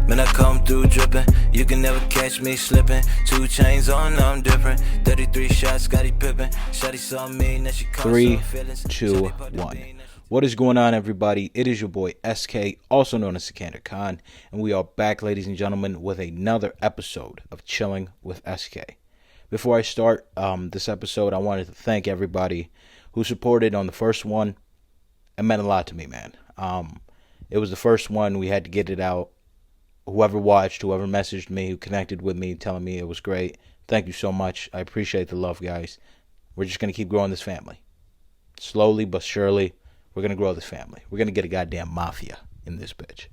Man, I come through dripping. You can never catch me slipping. 2 chains on, I'm different. 33 shots, Scottie Pippen. Shawty saw me, now she caught some feelings. 3, 2, 1. What is going on, everybody? It is your boy SK, also known as Sikander Khan, and we are back, ladies and gentlemen, with another episode of Chilling with SK. Before I start this episode, I wanted to thank everybody who supported on the first one. It meant a lot to me, man. It was the first one. We had to get it out. Whoever watched, whoever messaged me, who connected with me, telling me it was great. Thank you so much. I appreciate the love, guys. We're just going to keep growing this family. Slowly but surely, we're going to grow this family. We're going to get a goddamn mafia in this bitch.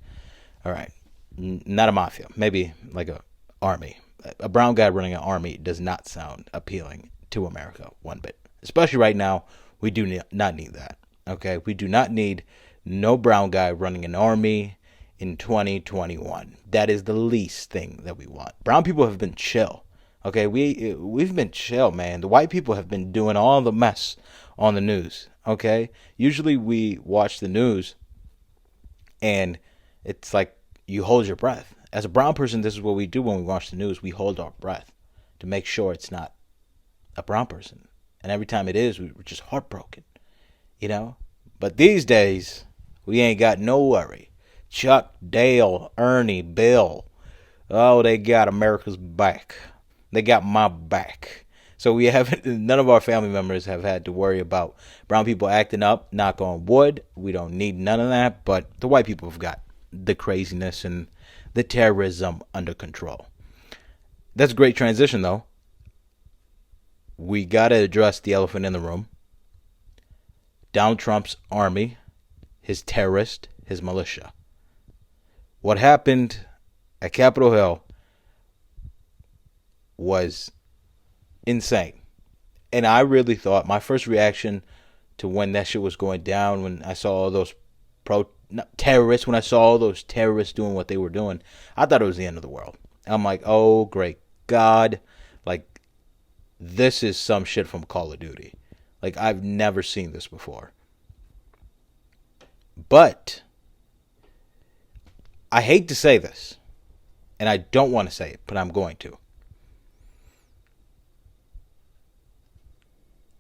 All right. Not a mafia. Maybe like a army. A brown guy running an army does not sound appealing to America one bit. Especially right now, we do not need that. Okay? We do not need no brown guy running an army in 2021. That is the least thing that we want. Brown people have been chill. Okay? We've been chill, man. The white people have been doing all the mess on the news. Okay? Usually we watch the news and it's like you hold your breath. As a brown person, this is what we do when we watch the news. We hold our breath to make sure it's not a brown person. And every time it is, we're just heartbroken, you know? But these days, we ain't got no worry. Chuck, Dale, Ernie, Bill, oh, they got America's back. They got my back. So we haven't, none of our family members have had to worry about brown people acting up, knock on wood. We don't need none of that, but the white people have got the craziness and the terrorism under control. That's a great transition, though. We got to address the elephant in the room. Donald Trump's army, his terrorists, his militia. What happened at Capitol Hill was insane. And I really thought, my first reaction to when that shit was going down, when I saw all those terrorists, when I saw all those terrorists doing what they were doing, I thought it was the end of the world. I'm like, oh, great God. Like, this is some shit from Call of Duty. Like, I've never seen this before. But I hate to say this, and I don't want to say it, but I'm going to.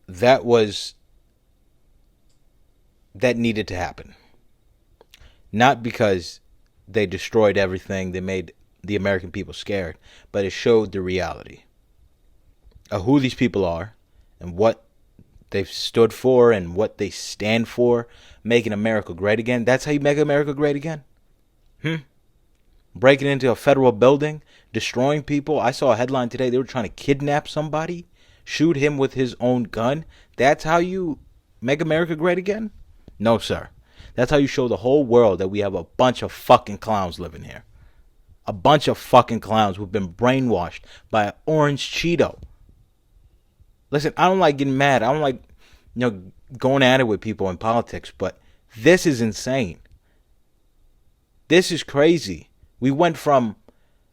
That needed to happen. Not because they destroyed everything, they made the American people scared, but it showed the reality of who these people are and what they've stood for and what they stand for, making America great again. That's how you make America great again? Breaking into a federal building, destroying people. I saw a headline today, they were trying to kidnap somebody, shoot him with his own gun. That's how you make America great again? No, sir. That's how you show the whole world that we have a bunch of fucking clowns living here. A bunch of fucking clowns who've been brainwashed by an orange Cheeto. Listen, I don't like getting mad. I don't like, going at it with people in politics, but this is insane. This is crazy. We went from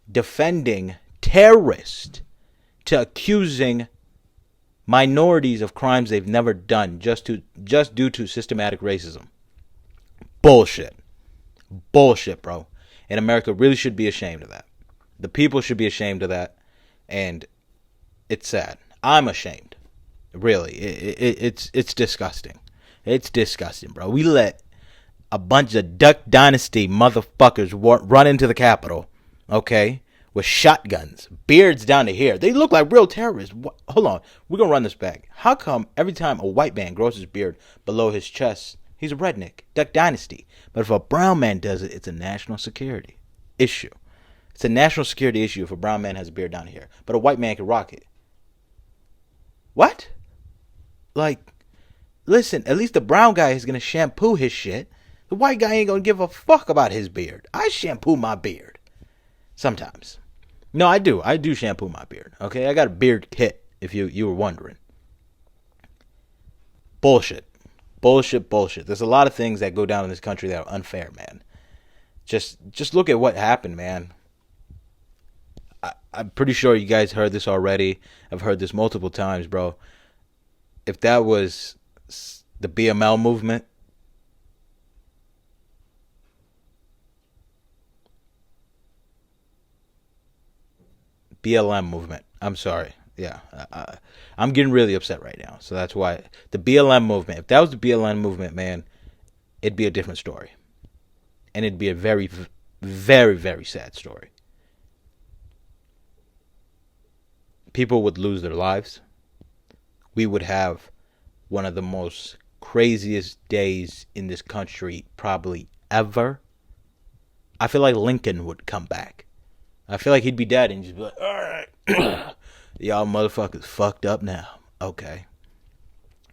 defending terrorists to accusing minorities of crimes they've never done just due to systematic racism. Bullshit. Bullshit, bro. And America really should be ashamed of that. The people should be ashamed of that. And it's sad. I'm ashamed. Really. It's disgusting. It's disgusting, bro. We let a bunch of Duck Dynasty motherfuckers run into the Capitol, okay, with shotguns, beards down to here. They look like real terrorists. Hold on. We're going to run this back. How come every time a white man grows his beard below his chest, he's a redneck, Duck Dynasty? But if a brown man does it, it's a national security issue. It's a national security issue if a brown man has a beard down here. But a white man can rock it. What? Like, listen, at least the brown guy is going to shampoo his shit. The white guy ain't going to give a fuck about his beard. I shampoo my beard. Sometimes. No, I do. I do shampoo my beard. Okay? I got a beard kit, if you were wondering. Bullshit. Bullshit, bullshit. There's a lot of things that go down in this country that are unfair, man. Just look at what happened, man. I'm pretty sure you guys heard this already. I've heard this multiple times, bro. If that was the BML movement, BLM movement. I'm sorry. Yeah, I'm getting really upset right now. So that's why the BLM movement. If that was the BLM movement, man, it'd be a different story, and it'd be a very, very, very sad story. People would lose their lives. We would have one of the most craziest days in this country probably ever. I feel like Lincoln would come back. I feel like he'd be dead and just be like, all right, y'all motherfuckers fucked up now. Okay.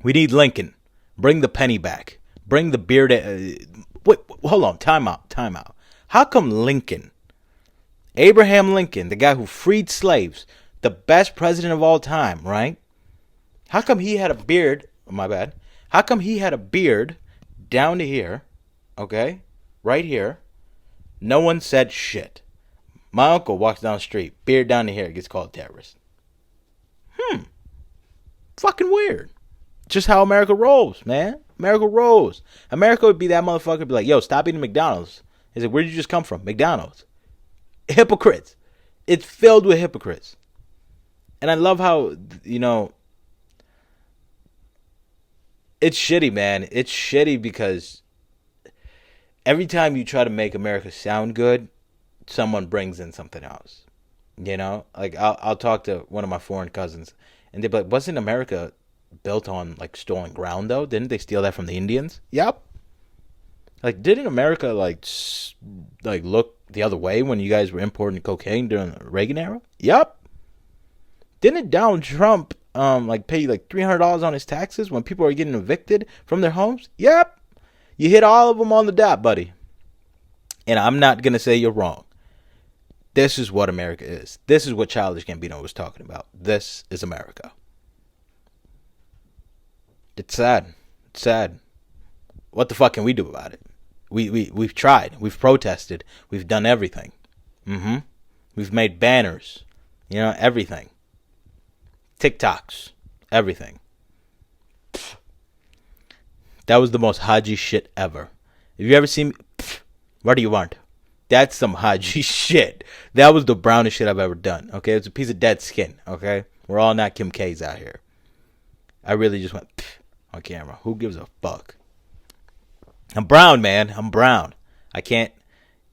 We need Lincoln. Bring the penny back. Bring the beard. Wait, hold on. Time out. How come Lincoln, Abraham Lincoln, the guy who freed slaves, the best president of all time, right? How come he had a beard? Oh, my bad. How come he had a beard down to here, okay? Right here. No one said shit. My uncle walks down the street, beard down to here, gets called terrorist. Fucking weird. Just how America rolls, man. America rolls. America would be that motherfucker, be like, yo, stop eating McDonald's. He's like, where did you just come from? McDonald's. Hypocrites. It's filled with hypocrites. And I love how, it's shitty, man. It's shitty because every time you try to make America sound good, someone brings in something else. Like I'll talk to one of my foreign cousins, and they're like, "Wasn't America built on like stolen ground though? Didn't they steal that from the Indians?" Yep. Like, didn't America like look the other way when you guys were importing cocaine during the Reagan era? Yep. Didn't Donald Trump pay like $300 on his taxes when people are getting evicted from their homes? Yep. You hit all of them on the dot, buddy. And I'm not gonna say you're wrong. This is what America is. This is what Childish Gambino was talking about. This is America. It's sad. It's sad. What the fuck can we do about it? We've tried. We've protested. We've done everything. We've made banners. Everything. TikToks. Everything. That was the most Haji shit ever. Have you ever seen me? What do you want? That's some Haji shit. That was the brownest shit I've ever done. Okay, it's a piece of dead skin. Okay, we're all not Kim K's out here. I really just went on camera. Who gives a fuck? I'm brown, man. I'm brown. I can't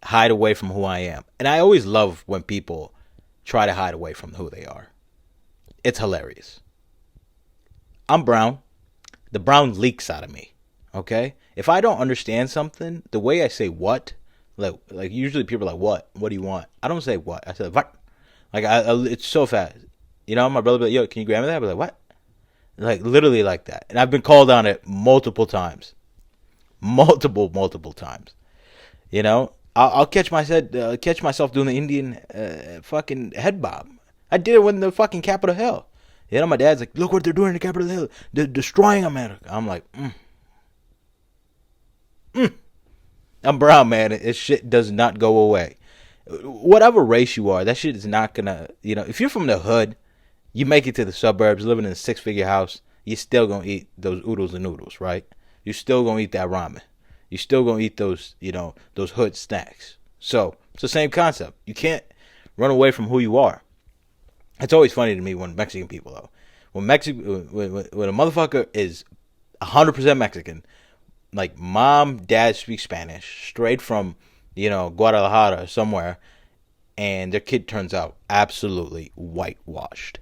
hide away from who I am. And I always love when people try to hide away from who they are. It's hilarious. I'm brown. The brown leaks out of me. Okay? If I don't understand something, the way I say what, like usually people are like, what? What do you want? I don't say what. I say what? Like, it's so fast. My brother be like, yo, can you grab me that? I be like, what? Like, literally like that. And I've been called on it multiple times. Multiple times. I'll catch myself doing the Indian fucking head bob. I did it when the fucking Capitol Hill. My dad's like, look what they're doing in the Capitol Hill. They're destroying America. I'm like, I'm brown, man. This shit does not go away. Whatever race you are, that shit is not gonna, if you're from the hood, you make it to the suburbs, living in a 6-figure house, you're still gonna eat those oodles and noodles, right? You're still gonna eat that ramen. You're still gonna eat those, those hood snacks. So it's the same concept. You can't run away from who you are. It's always funny to me when Mexican people, though, when a motherfucker is 100% Mexican, like mom, dad speak Spanish straight from, Guadalajara or somewhere, and their kid turns out absolutely whitewashed.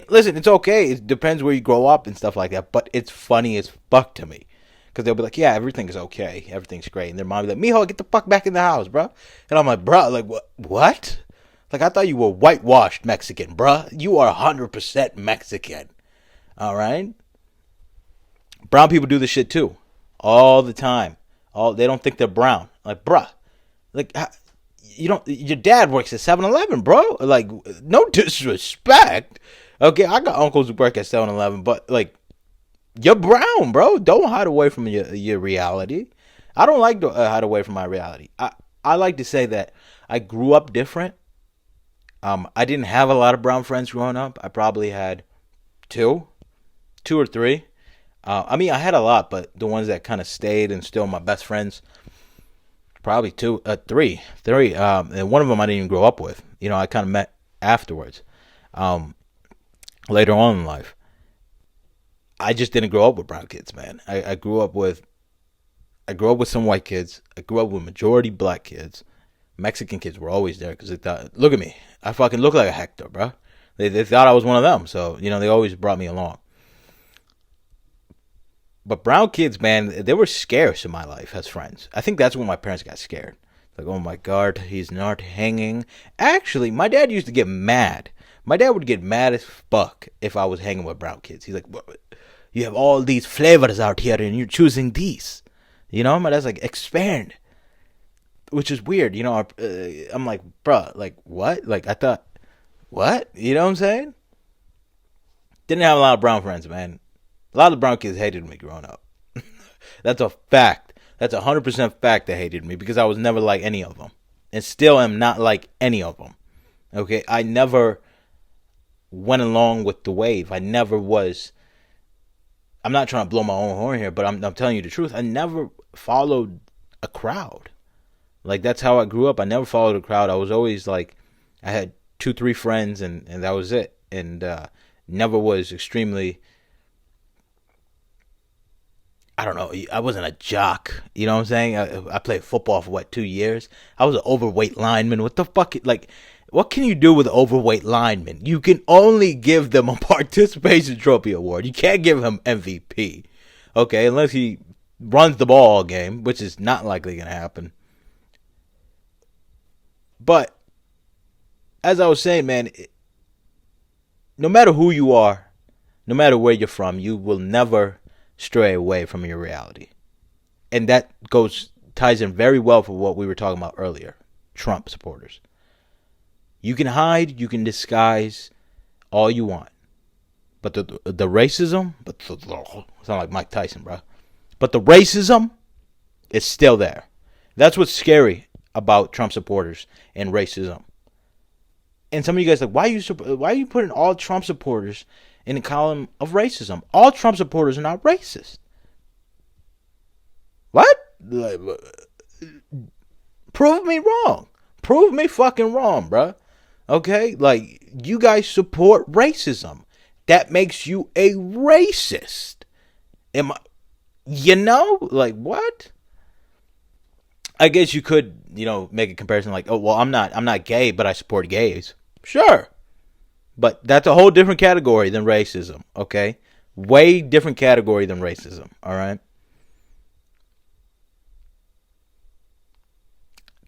Listen, it's okay. It depends where you grow up and stuff like that, but it's funny as fuck to me. Because they'll be like, yeah, everything is okay. Everything's great. And their mom will be like, mijo, get the fuck back in the house, bro. And I'm like, bro, like, what? Like, I thought you were whitewashed Mexican, bro. You are 100% Mexican. All right? Brown people do this shit, too. All the time. They don't think they're brown. Like, bruh. Like, your dad works at 7-Eleven, bro. Like, no disrespect. Okay, I got uncles who work at 7-Eleven, but, like, you're brown, bro. Don't hide away from your reality. I don't like to hide away from my reality. I like to say that I grew up different. I didn't have a lot of brown friends growing up. I probably had two or three. I mean, I had a lot, but the ones that kind of stayed and still my best friends, probably three. And one of them I didn't even grow up with. I kind of met afterwards, later on in life. I just didn't grow up with brown kids, man. I grew up with some white kids. I grew up with majority black kids. Mexican kids were always there because they thought, look at me, I fucking look like a Hector, bro. They thought I was one of them, so they always brought me along. But brown kids, man, they were scarce in my life as friends. I think that's when my parents got scared. Like, oh my God, he's not hanging. Actually, my dad used to get mad. My dad would get mad as fuck if I was hanging with brown kids. He's like, you have all these flavors out here and you're choosing these. My dad's like, expand. Which is weird. I'm like, bruh, like, what? Like, I thought, what? You know what I'm saying? Didn't have a lot of brown friends, man. A lot of brown kids hated me growing up. That's a fact. That's 100% fact they hated me because I was never like any of them. And still am not like any of them. Okay? I never went along with the wave. I never was. I'm not trying to blow my own horn here, but I'm telling you the truth. I never followed a crowd. Like, that's how I grew up. I never followed a crowd. I was always like, I had 2-3 friends and that was it. And never was extremely, I don't know, I wasn't a jock. You know what I'm saying? I played football for 2 years? I was an overweight lineman. What the fuck? Like, what can you do with an overweight lineman? You can only give them a participation trophy award. You can't give him MVP. Okay, unless he runs the ball all game, which is not likely going to happen. But, as I was saying, man, no matter who you are, no matter where you're from, you will never stray away from your reality. And that ties in very well for what we were talking about earlier. Trump supporters. You can hide, you can disguise all you want. But the racism, sound like Mike Tyson, bro. But the racism is still there. That's what's scary about Trump supporters and racism. And some of you guys are like, why are you putting all Trump supporters in the column of racism? All Trump supporters are not racist. What? Prove me wrong. Prove me fucking wrong, bro. Okay? Like, you guys support racism. That makes you a racist. Like, what? I guess you could, make a comparison like, oh, well, I'm not gay, but I support gays. Sure. But that's a whole different category than racism, okay? Way different category than racism, all right?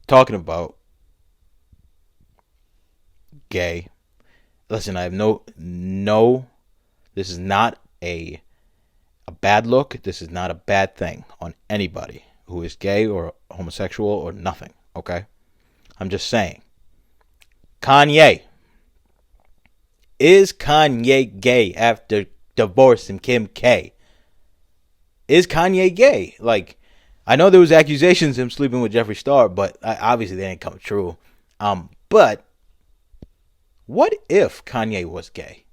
Talking about gay. Listen, I have no, this is not a bad look. This is not a bad thing on anybody who is gay or homosexual or nothing, okay? I'm just saying. Kanye. Is Kanye gay after divorcing Kim K? Is Kanye gay? Like, I know there was accusations of him sleeping with Jeffree Star, but obviously they didn't come true. But what if Kanye was gay?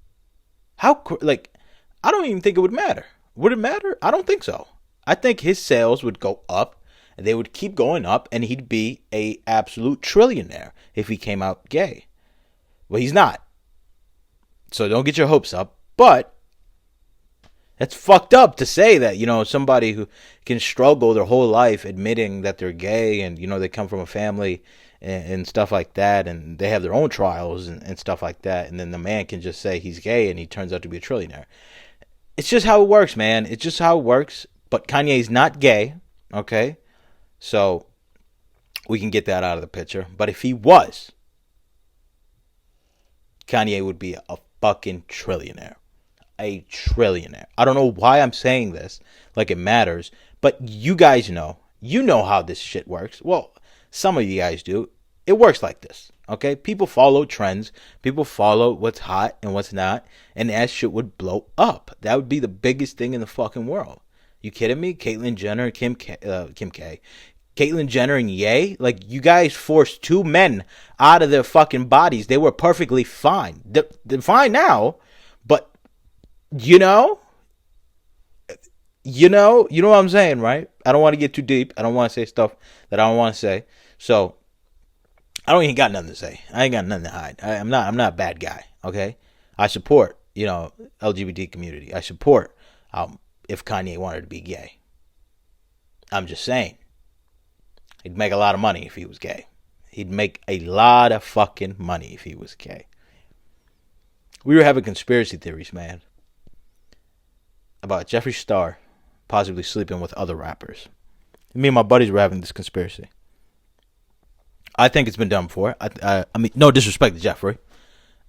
I don't even think it would matter. Would it matter? I don't think so. I think his sales would go up, and they would keep going up, and he'd be a absolute trillionaire if he came out gay. Well, he's not. So don't get your hopes up. But it's fucked up to say that, somebody who can struggle their whole life admitting that they're gay and, they come from a family and stuff like that, and they have their own trials and stuff like that, and then the man can just say he's gay and he turns out to be a trillionaire. It's just how it works, man. It's just how it works. But Kanye's not gay, okay? So we can get that out of the picture. But if he was, Kanye would be a fucking trillionaire. A trillionaire. I don't know why I'm saying this like it matters, but you guys know. You know how this shit works. Well, some of you guys do. It works like this, okay? People follow trends. People follow what's hot and what's not, and that shit would blow up. That would be the biggest thing in the fucking world. You kidding me? Caitlyn Jenner, Kim K. Caitlyn Jenner and Ye? Like, you guys forced 2 men out of their fucking bodies. They were perfectly fine. They're fine now, but, you know what I'm saying, right? I don't want to get too deep. I don't want to say stuff that I don't want to say. So, I don't even got nothing to say. I ain't got nothing to hide. I'm not a bad guy. Okay, I support LGBT community. I support if Kanye wanted to be gay. I'm just saying, he'd make a lot of money if he was gay. He'd make a lot of fucking money if he was gay. We were having conspiracy theories, man, about Jeffree Star possibly sleeping with other rappers. Me and my buddies were having this conspiracy. I think it's been done before. I mean, no disrespect to Jeffree.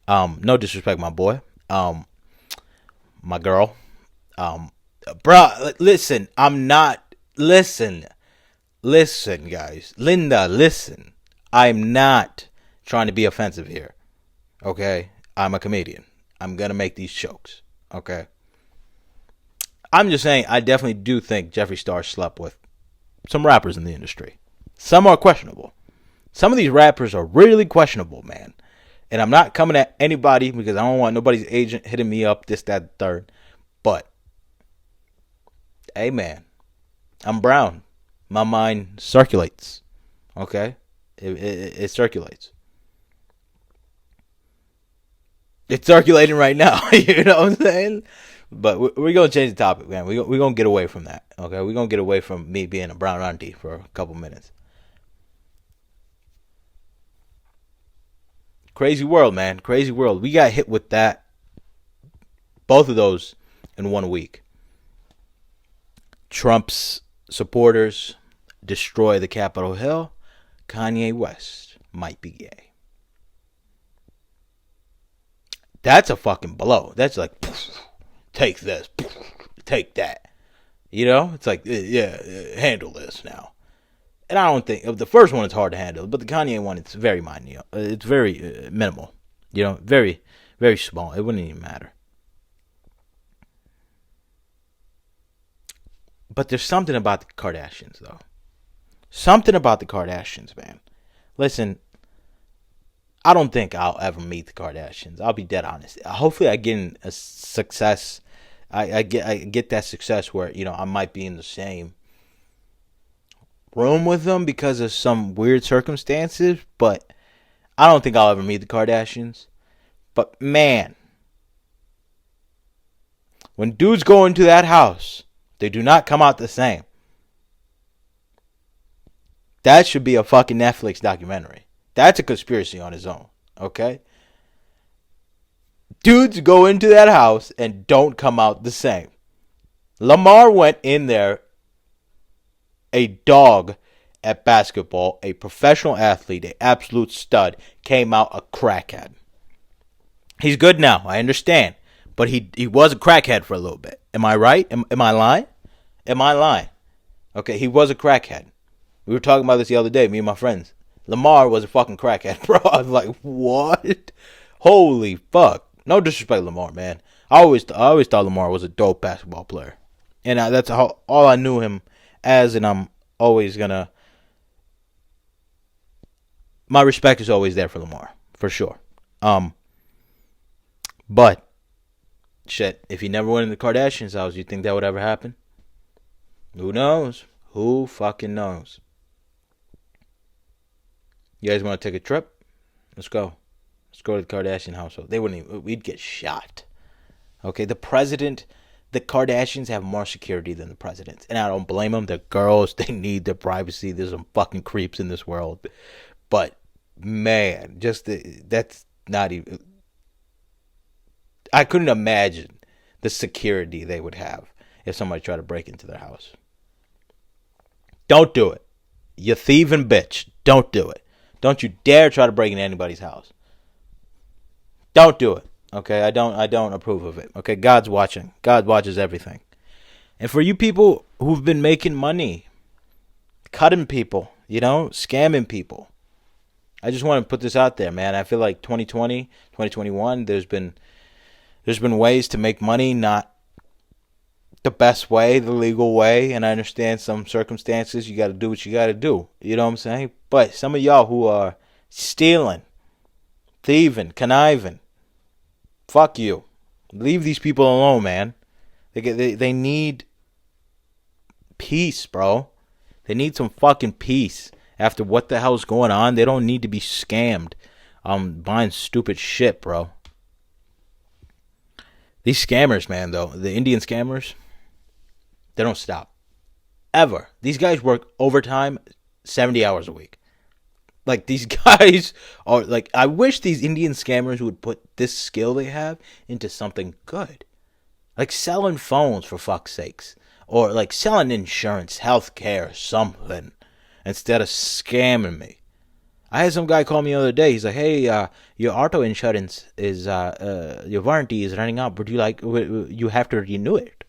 No disrespect, my boy. My girl. Bruh, listen. I'm not. Listen, guys. Linda, listen. I'm not trying to be offensive here. Okay? I'm a comedian. I'm going to make these jokes. Okay? I'm just saying, I definitely do think Jeffree Star slept with some rappers in the industry. Some are questionable. Some of these rappers are really questionable, man. And I'm not coming at anybody because I don't want nobody's agent hitting me up, this, that, third. But, hey, man, I'm brown. My mind circulates. Okay? It circulates. It's circulating right now. You know what I'm saying? But we're going to change the topic, man. We're going to get away from that. Okay? We're going to get away from me being a brown auntie for a couple minutes. Crazy world, man. Crazy world. We got hit with that. Both of those in 1 week. Trump's supporters destroy the Capitol Hill. Kanye West might be gay. That's a fucking blow. That's like, take this, take that. You know? It's like, yeah, handle this now. And I don't think, the first one is hard to handle, but the Kanye one, it's very minor. It's very minimal. You know, very, very small. It wouldn't even matter. But there's something about the Kardashians, though. Something about the Kardashians, man. Listen, I don't think I'll ever meet the Kardashians. I'll be dead honest. Hopefully I get in a success. I get that success where, you know, I might be in the same room with them because of some weird circumstances. But I don't think I'll ever meet the Kardashians. But, man, when dudes go into that house, they do not come out the same. That should be a fucking Netflix documentary. That's a conspiracy on its own, okay? Dudes go into that house and don't come out the same. Lamar went in there a dog at basketball, a professional athlete, an absolute stud, came out a crackhead. He's good now, I understand. But he was a crackhead for a little bit. Am I right? Am I lying? Am I lying? Okay, he was a crackhead. We were talking about this the other day, me and my friends. Lamar was a fucking crackhead, bro. I was like, what? Holy fuck. No disrespect to Lamar, man. I always thought Lamar was a dope basketball player. And that's all I knew him as, and I'm always gonna... My respect is always there for Lamar, for sure. But, shit, if he never went in the Kardashians' house, you think that would ever happen? Who knows? Who fucking knows? You guys want to take a trip? Let's go. Let's go to the Kardashian household. They wouldn't even... We'd get shot. Okay, the Kardashians have more security than the president. And I don't blame them. They're girls. They need their privacy. There's some fucking creeps in this world. But, man, that's not even... I couldn't imagine the security they would have if somebody tried to break into their house. Don't do it. You thieving bitch. Don't do it. Don't you dare try to break into anybody's house. Don't do it. Okay, I don't approve of it. Okay, God's watching. God watches everything. And for you people who've been making money, cutting people, scamming people, I just want to put this out there, man. I feel like 2020, 2021, there's been ways to make money, not the best way, the legal way, and I understand some circumstances, you got to do what you got to do. You know what I'm saying? But some of y'all who are stealing, thieving, conniving, fuck you. Leave these people alone, man. They need peace, bro. They need some fucking peace. After what the hell's going on, they don't need to be scammed buying stupid shit, bro. These scammers, man, though, the Indian scammers, they don't stop. Ever. These guys work overtime 70 hours a week. Like, these guys are, like, I wish these Indian scammers would put this skill they have into something good. Like selling phones, for fuck's sakes. Or, like, selling insurance, healthcare, something. Instead of scamming me. I had some guy call me the other day. He's like, hey, your auto insurance is, your warranty is running out. Would you like, you have to renew it?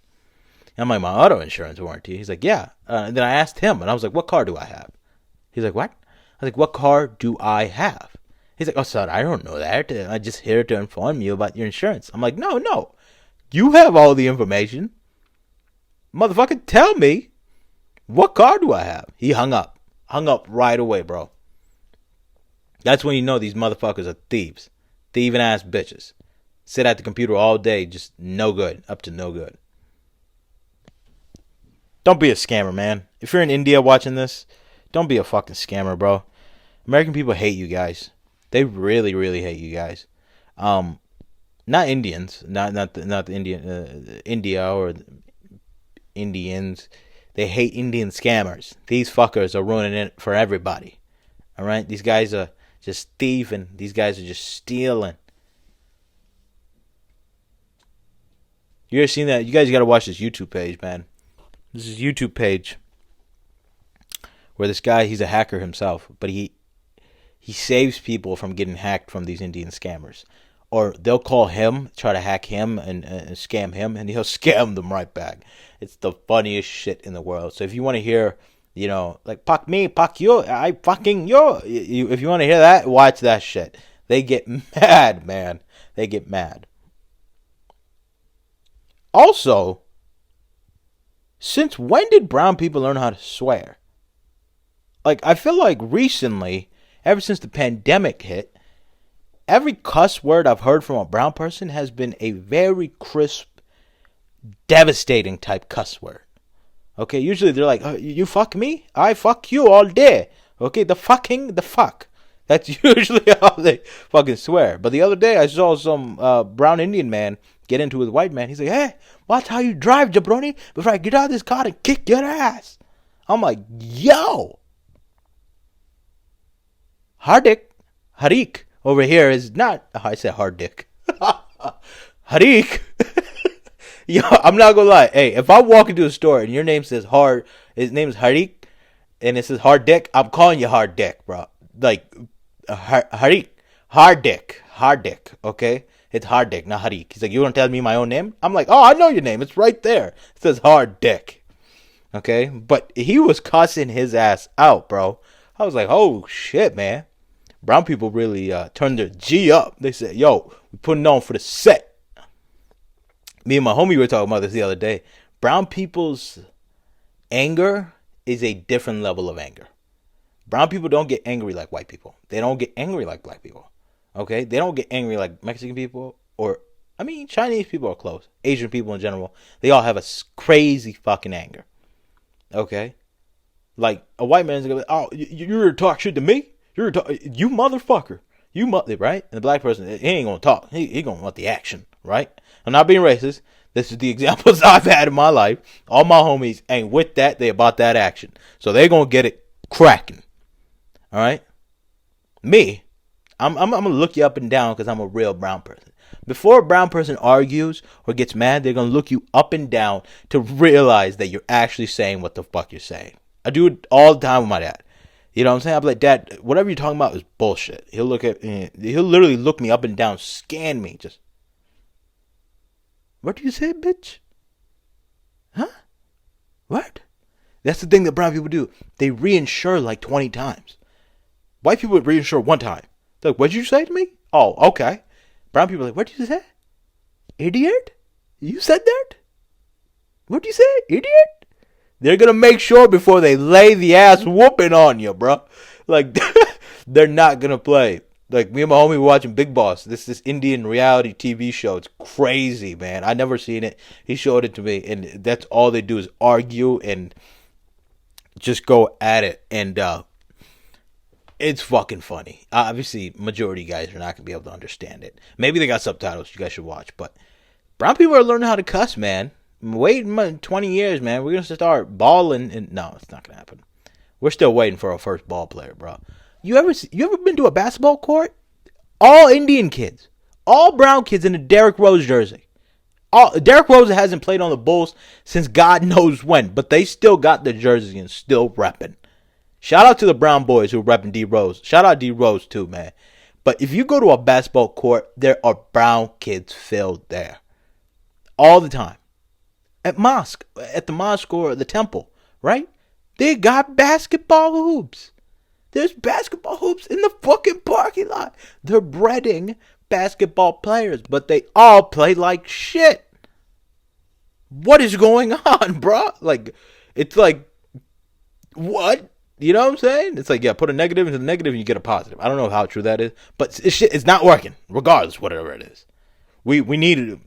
I'm like, my auto insurance warranty? He's like, yeah. And then I asked him, and I was like, what car do I have? He's like, what? I was like, what car do I have? He's like, oh, son, I don't know that. I'm just here to inform you about your insurance. I'm like, no. You have all the information. Motherfucker, tell me, what car do I have? He hung up. Hung up right away, bro. That's when you know these motherfuckers are thieves. Thieving ass bitches. Sit at the computer all day, just no good. Up to no good. Don't be a scammer, man. If you're in India watching this, don't be a fucking scammer, bro. American people hate you guys. They really, really hate you guys. Not Indians, not the Indian India or Indians. They hate Indian scammers. These fuckers are ruining it for everybody. All right, these guys are just thieving. These guys are just stealing. You ever seen that? You guys got to watch this YouTube page, man. This is a YouTube page where this guy, he's a hacker himself, but he saves people from getting hacked from these Indian scammers. Or they'll call him, try to hack him and scam him, and he'll scam them right back. It's the funniest shit in the world. So if you want to hear, you know, like, fuck me, fuck you, I fucking you. If you want to hear that, watch that shit. They get mad, man. They get mad. Also, since when did brown people learn how to swear? Like, I feel like recently, ever since the pandemic hit, every cuss word I've heard from a brown person has been a very crisp, devastating type cuss word. Okay, usually they're like, oh, you fuck me? I fuck you all day. Okay, the fuck. That's usually how they fucking swear. But the other day, I saw some brown Indian man get into with a white man. He's like, hey, watch how you drive, jabroni, before I get out of this car and kick your ass. I'm like, yo. Harik over here is not, I said hard dick. Harik. Yo, I'm not gonna lie. Hey, if I walk into a store and your name says his name is Harik, and it says hard dick, I'm calling you hard dick, bro. Like, Harik. Hard dick, okay? It's hard dick, not Harik. He's like, you don't tell me my own name? I'm like, oh, I know your name. It's right there. It says hard dick. Okay? But he was cussing his ass out, bro. I was like, oh, shit, man. Brown people really turned their G up. They said, yo, we putting on for the set. Me and my homie were talking about this the other day. Brown people's anger is a different level of anger. Brown people don't get angry like white people. They don't get angry like black people. Okay? They don't get angry like Mexican people or, I mean, Chinese people are close. Asian people in general. They all have a crazy fucking anger. Okay? Like, a white man's gonna be, oh, you're talk shit to me? You motherfucker. Right? And the black person, he ain't gonna talk. He gonna want the action, right? I'm not being racist. This is the examples I've had in my life. All my homies ain't with that. They about that action. So they gonna get it cracking. All right? Me, I'm gonna look you up and down because I'm a real brown person. Before a brown person argues or gets mad, they're gonna look you up and down to realize that you're actually saying what the fuck you're saying. I do it all the time with my dad. You know what I'm saying? I'm like, Dad, whatever you're talking about is bullshit. He'll literally look me up and down, scan me, just, what do you say, bitch? Huh? What? That's the thing that brown people do. They reinsure like 20 times. White people would reinsure one time. They're like, what'd you say to me? Oh, okay. Brown people are like, what did you say? Idiot? You said that? What'd you say? Idiot? They're going to make sure before they lay the ass whooping on you, bro. Like, they're not going to play. Like, me and my homie were watching Big Boss. This Indian reality TV show. It's crazy, man. I never seen it. He showed it to me. And that's all they do is argue and just go at it. And It's fucking funny. Obviously, majority of you guys are not going to be able to understand it. Maybe they got subtitles you guys should watch. But brown people are learning how to cuss, man. Wait 20 years, man. We're going to start balling. And no, it's not going to happen. We're still waiting for our first ball player, bro. You ever been to a basketball court? All Indian kids. All brown kids in a Derrick Rose jersey. Derrick Rose hasn't played on the Bulls since God knows when. But they still got the jersey and still repping. Shout out to the brown boys who are repping D Rose. Shout out D Rose too, man. But if you go to a basketball court, there are brown kids filled there. All the time. At the mosque or the temple, right? They got basketball hoops. There's basketball hoops in the fucking parking lot. They're breeding basketball players, but they all play like shit. What is going on, bro? Like, it's like, what? You know what I'm saying? It's like, yeah, put a negative into the negative and you get a positive. I don't know how true that is, but it's not working, regardless, whatever it is. We need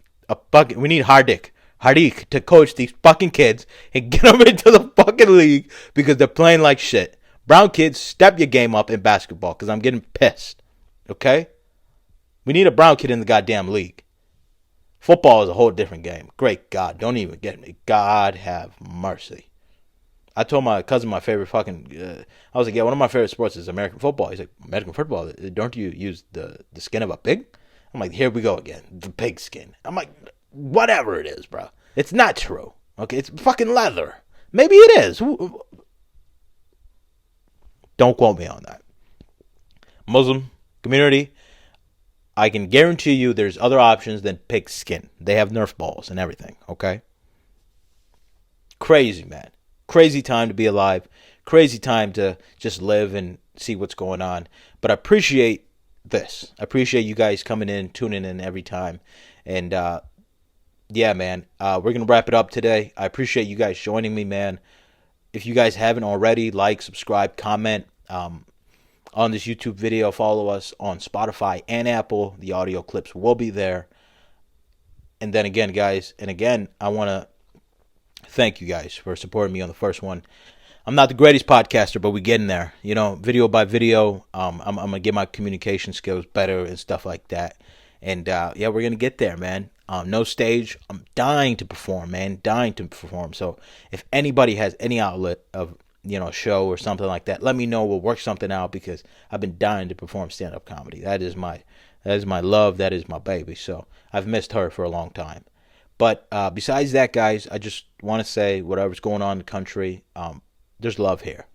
we need Hardik to coach these fucking kids and get them into the fucking league because they're playing like shit. Brown kids, step your game up in basketball because I'm getting pissed. Okay? We need a brown kid in the goddamn league. Football is a whole different game. Great God, don't even get me. God have mercy. I told my cousin my favorite fucking... I was like, yeah, one of my favorite sports is American football. He's like, American football? Don't you use the skin of a pig? I'm like, here we go again. The pig skin. I'm like, whatever it is, bro. It's not true. Okay, it's fucking leather. Maybe it is. Don't quote me on that. Muslim community, I can guarantee you there's other options than pig skin. They have Nerf balls and everything, okay? Crazy, man. Crazy time to be alive. Crazy time to just live and see what's going on. But I appreciate this. I appreciate you guys coming in, tuning in every time. And, yeah, man, we're going to wrap it up today. I appreciate you guys joining me, man. If you guys haven't already, like, subscribe, comment on this YouTube video. Follow us on Spotify and Apple. The audio clips will be there. And then again, guys, I want to thank you guys for supporting me on the first one. I'm not the greatest podcaster, but we're getting there. You know, video by video, I'm going to get my communication skills better and stuff like that. And, yeah, we're going to get there, man. No stage. I'm dying to perform, man. Dying to perform. So if anybody has any outlet of, you know, show or something like that, let me know. We'll work something out because I've been dying to perform stand-up comedy. That is my love. That is my baby. So I've missed her for a long time. But besides that, guys, I just want to say whatever's going on in the country, there's love here.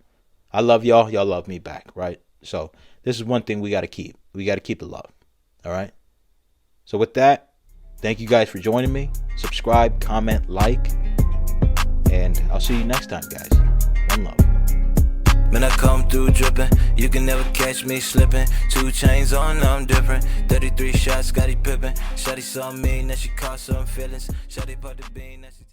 I love y'all. Y'all love me back, right? So this is one thing we got to keep. We got to keep the love. All right? So with that, thank you guys for joining me. Subscribe, comment, like, and I'll see you next time, guys. One love. Man, I come through dripping. You can never catch me slipping. 2 chains on, I'm different. 33 shots, Scottie Pippen. Shawty saw me, now she caught some feelings. Shawty put the bean, now she